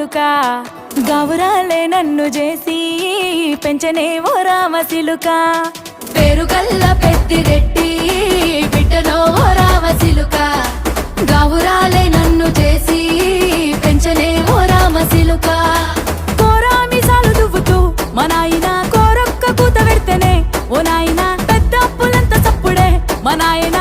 సిలుక గౌరాలే నన్ను చేసి పెంచనే ఓ రామ సిలుక పేరు గల్ల పెద్దిరెడ్డి బిడ్డలో ఓ రామ సిలుక గౌరాలే నన్ను చేసి పెంచనే ఓ రామ సిలుక కోరామిసాలు దువ్వుతూ మా నాయన కోరొక్క కూత పెడితేనే ఓ నాయన పెద్ద అప్పులంత చప్పుడే మా నాయన